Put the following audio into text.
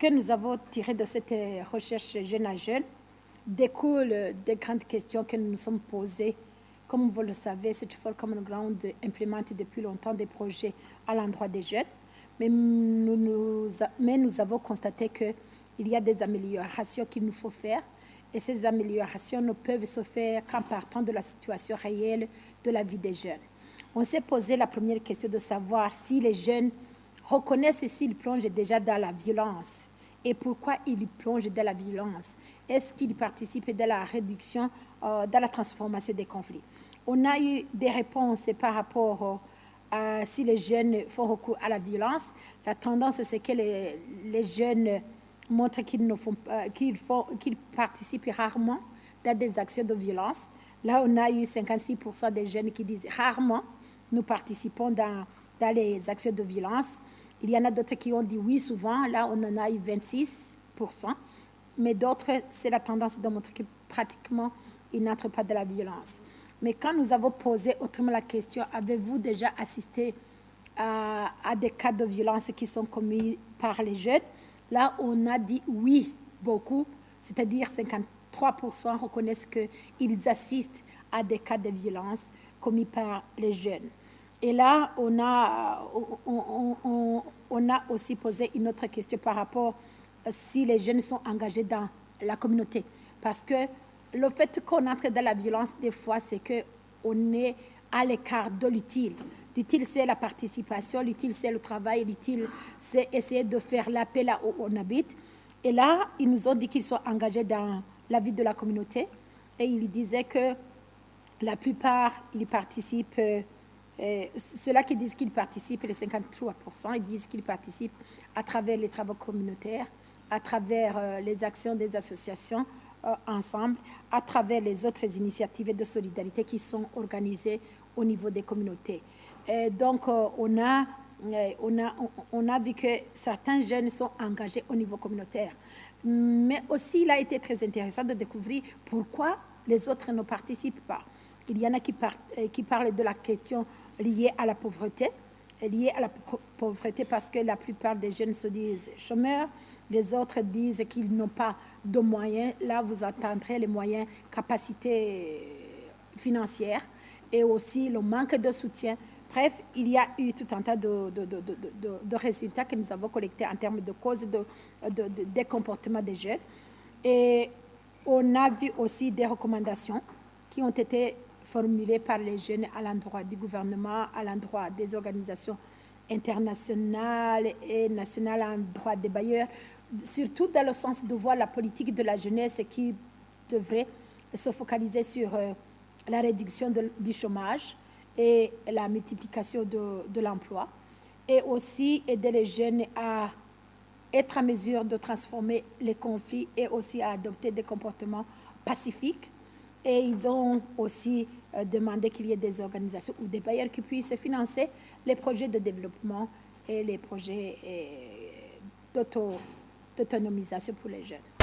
que nous avons tiré de cette recherche jeune à jeune découle des grandes questions que nous nous sommes posées. Comme vous le savez, cette For Common Ground implémente depuis longtemps des projets à l'endroit des jeunes, mais nous avons constaté qu'il y a des améliorations qu'il nous faut faire, et ces améliorations ne peuvent se faire qu'en partant de la situation réelle de la vie des jeunes. On s'est posé la première question de savoir si les jeunes reconnaissent s'ils plongent déjà dans la violence et pourquoi ils plongent dans la violence. Est-ce qu'ils participent dans la réduction, dans la transformation des conflits? On a eu des réponses par rapport à si les jeunes font recours à la violence. La tendance, c'est que les jeunes montrent qu'ils participent rarement dans des actions de violence. Là, on a eu 56% des jeunes qui disent rarement nous participons dans les actions de violence. Il y en a d'autres qui ont dit oui souvent. Là, on en a eu 26%. Mais d'autres, c'est la tendance de montrer que pratiquement, ils n'entrent pas dans la violence. Mais quand nous avons posé autrement la question, avez-vous déjà assisté à des cas de violence qui sont commis par les jeunes? Là, on a dit oui, beaucoup, c'est-à-dire 53% reconnaissent qu'ils assistent à des cas de violence commis par les jeunes. Et là, on a aussi posé une autre question par rapport si les jeunes sont engagés dans la communauté. Parce que le fait qu'on entre dans la violence, des fois, c'est qu'on est à l'écart de l'utile. L'utile, c'est la participation, l'utile, c'est le travail, l'utile, c'est essayer de faire la paix là où on habite. Et là, ils nous ont dit qu'ils sont engagés dans la vie de la communauté. Et ils disaient que la plupart, ils participent, ceux-là qui disent qu'ils participent, les 53%, ils disent qu'ils participent à travers les travaux communautaires, à travers les actions des associations ensemble, à travers les autres initiatives de solidarité qui sont organisées au niveau des communautés. Donc, on a vu que certains jeunes sont engagés au niveau communautaire. Mais aussi, il a été très intéressant de découvrir pourquoi les autres ne participent pas. Il y en a qui parlent de la question liée à la pauvreté, parce que la plupart des jeunes se disent chômeurs, les autres disent qu'ils n'ont pas de moyens. Là, vous entendrez les moyens, capacités financières et aussi le manque de soutien. Bref, il y a eu tout un tas de résultats que nous avons collectés en termes de causes des comportements des jeunes. Et on a vu aussi des recommandations qui ont été formulées par les jeunes à l'endroit du gouvernement, à l'endroit des organisations internationales et nationales, à l'endroit des bailleurs, surtout dans le sens de voir la politique de la jeunesse qui devrait se focaliser sur la réduction du chômage et la multiplication de l'emploi, et aussi aider les jeunes à être en mesure de transformer les conflits et aussi à adopter des comportements pacifiques. Et ils ont aussi demandé qu'il y ait des organisations ou des bailleurs qui puissent financer les projets de développement et les projets d'autonomisation pour les jeunes.